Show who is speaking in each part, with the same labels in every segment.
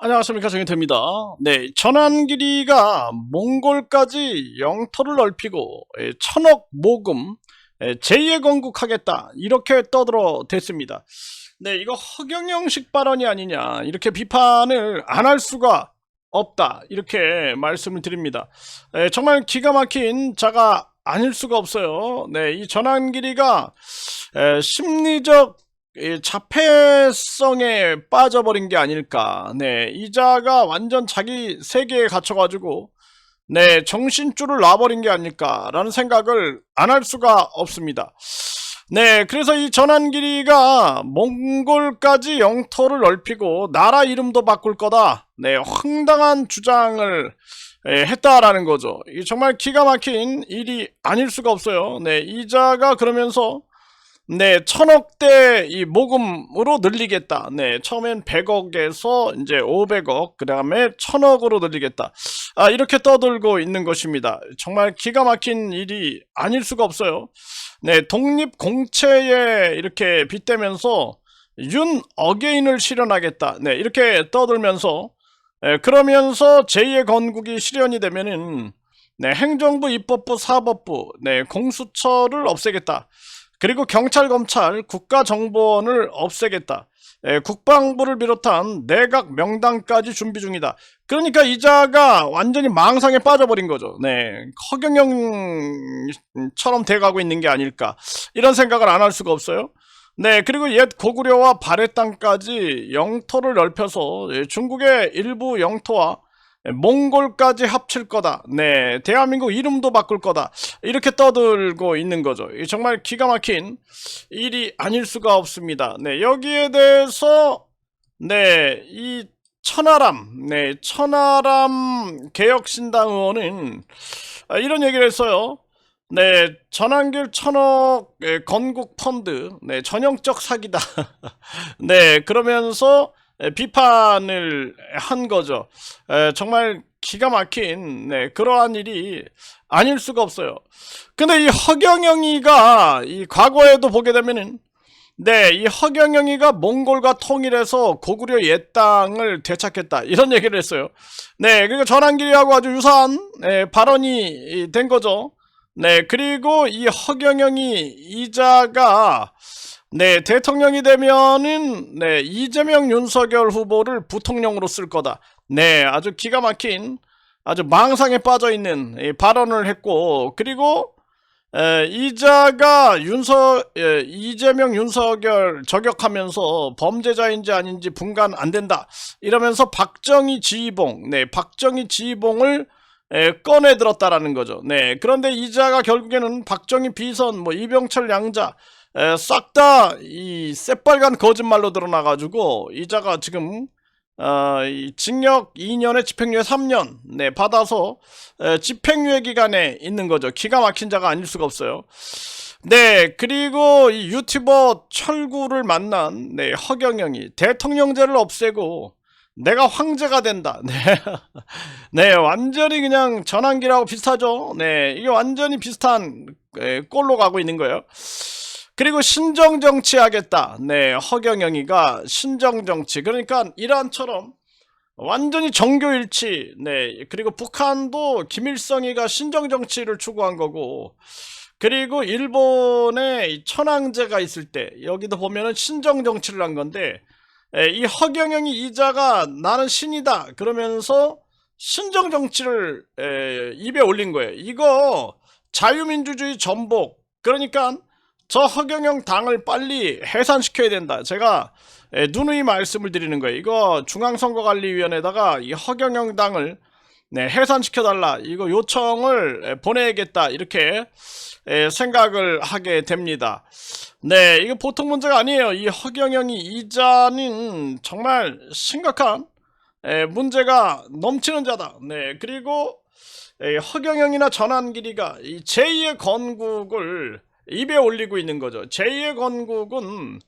Speaker 1: 안녕하십니까, 정인태입니다. 네, 전환길이가 몽골까지 영토를 넓히고 천억 모금 제2의 건국하겠다 이렇게 떠들어 댔습니다. 네, 이거 허경영식 발언이 아니냐 이렇게 비판을 안 할 수가 없다 이렇게 말씀을 드립니다. 정말 기가 막힌 자가 아닐 수가 없어요. 네, 이 전환길이가 심리적 자폐성에 빠져버린 게 아닐까. 네, 이자가 완전 자기 세계에 갇혀가지고 네, 정신줄을 놔버린 게 아닐까라는 생각을 안 할 수가 없습니다. 네, 그래서 이 전환길이가 몽골까지 영토를 넓히고 나라 이름도 바꿀 거다. 네, 황당한 주장을 했다라는 거죠. 이 정말 기가 막힌 일이 아닐 수가 없어요. 네, 이자가 그러면서 네, 1000억대 이 모금으로 늘리겠다. 네, 처음엔 100억에서 이제 500억, 그 다음에 1000억으로 늘리겠다. 이렇게 떠들고 있는 것입니다. 정말 기가 막힌 일이 아닐 수가 없어요. 네, 독립 공채에 이렇게 빗대면서 윤 어게인을 실현하겠다. 네, 이렇게 떠들면서, 그러면서 제2의 건국이 실현이 되면은, 네, 행정부, 입법부, 사법부, 네, 공수처를 없애겠다. 그리고 경찰, 검찰, 국가정보원을 없애겠다. 국방부를 비롯한 내각 명단까지 준비 중이다. 그러니까 이자가 완전히 망상에 빠져버린 거죠. 네, 허경영처럼 돼가고 있는 게 아닐까 이런 생각을 안 할 수가 없어요. 네, 그리고 옛 고구려와 발해 땅까지 영토를 넓혀서 중국의 일부 영토와 몽골까지 합칠 거다. 네, 대한민국 이름도 바꿀 거다. 이렇게 떠들고 있는 거죠. 정말 기가 막힌 일이 아닐 수가 없습니다. 네, 여기에 대해서 네, 이 천하람, 네, 천하람 개혁신당 의원은 이런 얘기를 했어요. 네, 전환길 1000억 건국 펀드, 네, 전형적 사기다. 네, 그러면서 비판을 한 거죠. 정말 기가 막힌 네, 그러한 일이 아닐 수가 없어요. 근데 이 허경영이가 이 과거에도 보게 되면은 네, 이 허경영이가 몽골과 통일해서 고구려 옛 땅을 되찾겠다 이런 얘기를 했어요. 네, 그리고 전환길이하고 아주 유사한 발언이 된 거죠. 네, 그리고 이 허경영이 이자가 네, 대통령이 되면은 네, 이재명 윤석열 후보를 부통령으로 쓸 거다. 네, 아주 기가 막힌 아주 망상에 빠져 있는 발언을 했고, 그리고 이자가 이재명 윤석열 저격하면서 범죄자인지 아닌지 분간 안 된다 이러면서 박정희 지휘봉, 네, 박정희 지휘봉을 꺼내 들었다라는 거죠. 네, 그런데 이자가 결국에는 박정희 비선, 뭐 이병철 양자 싹 다 이 새빨간 거짓말로 드러나가지고 이자가 지금 이 징역 2년에 집행유예 3년 네, 받아서 집행유예 기간에 있는 거죠. 기가 막힌 자가 아닐 수가 없어요. 네, 그리고 이 유튜버 철구를 만난 네, 허경영이 대통령제를 없애고 내가 황제가 된다. 네, 네, 완전히 그냥 전환기라고 비슷하죠. 네, 이게 완전히 비슷한 꼴로 가고 있는 거예요. 그리고 신정정치 하겠다. 네, 허경영이가 신정정치. 그러니까 이란처럼 완전히 정교일치. 네, 그리고 북한도 김일성이가 신정정치를 추구한 거고, 그리고 일본에 천황제가 있을 때 여기도 보면은 신정정치를 한 건데, 이 허경영이 이자가 나는 신이다 그러면서 신정정치를 입에 올린 거예요. 이거 자유민주주의 전복. 그러니까 저 허경영 당을 빨리 해산시켜야 된다. 제가 누누이 말씀을 드리는 거예요. 이거 중앙선거관리위원회에다가 이 허경영 당을 네, 해산시켜달라. 이거 요청을 보내야겠다. 이렇게 생각을 하게 됩니다. 네, 이거 보통 문제가 아니에요. 이 허경영이 이자는 정말 심각한 문제가 넘치는 자다. 네, 그리고 허경영이나 전환길이가 이 제2의 건국을 입에 올리고 있는 거죠. 제2의 건국은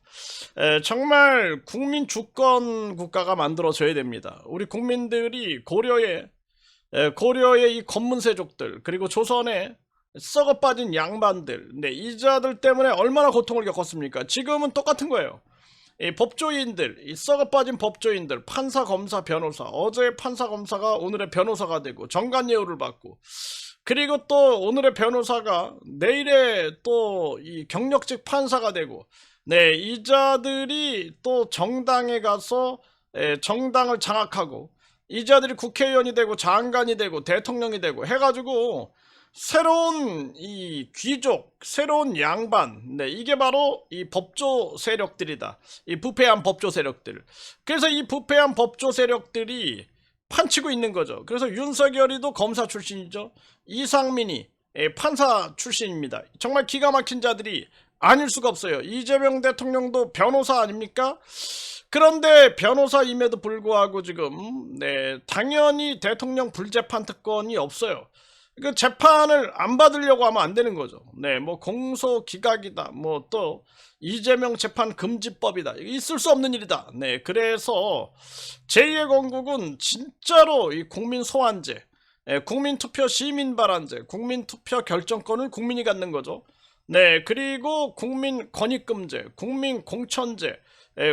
Speaker 1: 정말 국민 주권 국가가 만들어져야 됩니다. 우리 국민들이 고려의 이 검문세족들 그리고 조선의 썩어 빠진 양반들 네, 이자들 때문에 얼마나 고통을 겪었습니까? 지금은 똑같은 거예요. 이 법조인들, 이 썩어 빠진 법조인들, 판사, 검사, 변호사, 어제 판사, 검사가 오늘의 변호사가 되고 정관예우를 받고, 그리고 또 오늘의 변호사가 내일에 또 이 경력직 판사가 되고, 네, 이 자들이 또 정당에 가서 정당을 장악하고, 이 자들이 국회의원이 되고 장관이 되고 대통령이 되고 해가지고 새로운 이 귀족, 새로운 양반, 네, 이게 바로 이 법조 세력들이다. 이 부패한 법조 세력들. 그래서 이 부패한 법조 세력들이 판치고 있는 거죠. 그래서 윤석열이도 검사 출신이죠. 이상민이 판사 출신입니다. 정말 기가 막힌 자들이 아닐 수가 없어요. 이재명 대통령도 변호사 아닙니까? 그런데 변호사임에도 불구하고 지금 당연히 대통령 불재판 특권이 없어요. 그 재판을 안 받으려고 하면 안 되는 거죠. 뭐 공소 기각이다. 뭐 또 이재명 재판 금지법이다. 있을 수 없는 일이다. 그래서 제2의 건국은 진짜로 이 국민 소환제, 국민투표 시민발언제, 국민투표 결정권을 국민이 갖는 거죠. 그리고 국민 권익금제, 국민 공천제,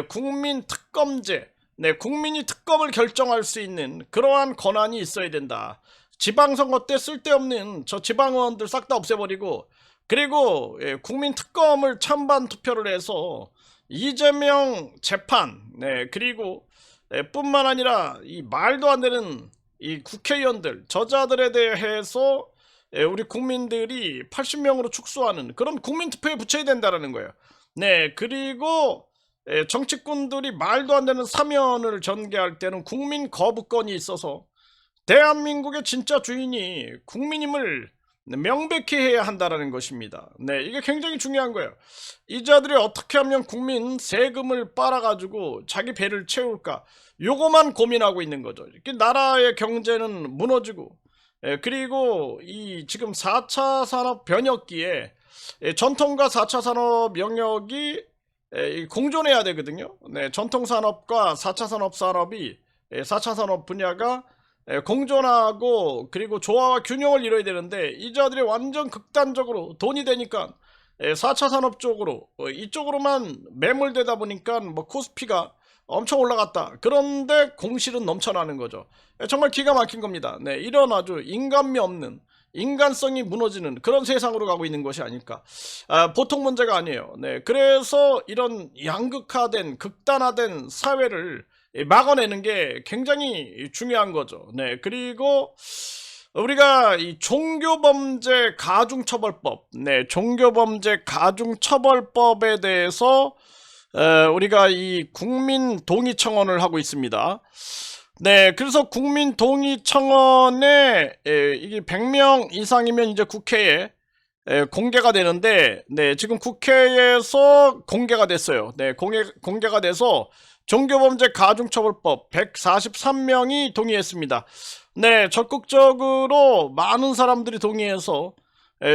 Speaker 1: 국민 특검제, 국민이 특검을 결정할 수 있는 그러한 권한이 있어야 된다. 지방선거 때 쓸데없는 저 지방의원들 싹 다 없애버리고, 그리고 국민 특검을 찬반 투표를 해서 이재명 재판, 그리고 뿐만 아니라 이 말도 안 되는 이 국회의원들, 저자들에 대해서 우리 국민들이 80명으로 축소하는 그런 국민투표에 붙여야 된다는 거예요. 그리고 정치꾼들이 말도 안 되는 사면을 전개할 때는 국민 거부권이 있어서 대한민국의 진짜 주인이 국민임을 명백히 해야 한다는 것입니다. 이게 굉장히 중요한 거예요. 이 자들이 어떻게 하면 국민 세금을 빨아가지고 자기 배를 채울까, 요거만 고민하고 있는 거죠. 이렇게 나라의 경제는 무너지고, 그리고 이 지금 4차 산업 변혁기에 전통과 4차 산업 영역이 공존해야 되거든요. 전통 산업과 4차 산업이 4차 산업 분야가 공존하고 그리고 조화와 균형을 이뤄야 되는데, 이 자들이 완전 극단적으로 돈이 되니까 4차 산업 쪽으로 이쪽으로만 매몰되다 보니까 뭐 코스피가 엄청 올라갔다. 그런데 공실은 넘쳐나는 거죠. 정말 기가 막힌 겁니다. 이런 아주 인간미 없는, 인간성이 무너지는 그런 세상으로 가고 있는 것이 아닐까. 보통 문제가 아니에요. 그래서 이런 양극화된, 극단화된 사회를 막아내는 게 굉장히 중요한 거죠. 그리고 우리가 이 종교범죄 가중처벌법, 종교범죄 가중처벌법에 대해서 우리가 이 국민동의청원을 하고 있습니다. 그래서 국민동의청원에 이게 100명 이상이면 이제 국회에 공개가 되는데, 지금 국회에서 공개가 됐어요. 공개가 돼서 종교범죄 가중처벌법 143명이 동의했습니다. 적극적으로 많은 사람들이 동의해서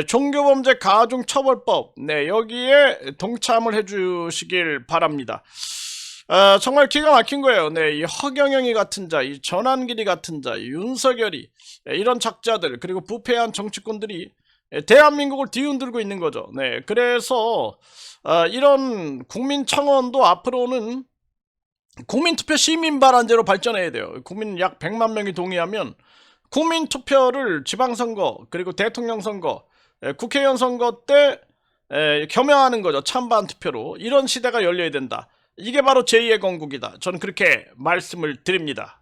Speaker 1: 종교범죄 가중처벌법, 여기에 동참을 해주시길 바랍니다. 정말 기가 막힌 거예요. 이 허경영이 같은 자, 이 전환길이 같은 자, 이 윤석열이, 이런 작자들, 그리고 부패한 정치꾼들이 대한민국을 뒤흔들고 있는 거죠. 그래서 이런 국민청원도 앞으로는 국민투표 시민발언제로 발전해야 돼요. 국민 약 100만 명이 동의하면 국민투표를 지방선거, 그리고 대통령 선거, 국회의원 선거 때 겸용하는 거죠. 찬반 투표로. 이런 시대가 열려야 된다. 이게 바로 제2의 건국이다. 저는 그렇게 말씀을 드립니다.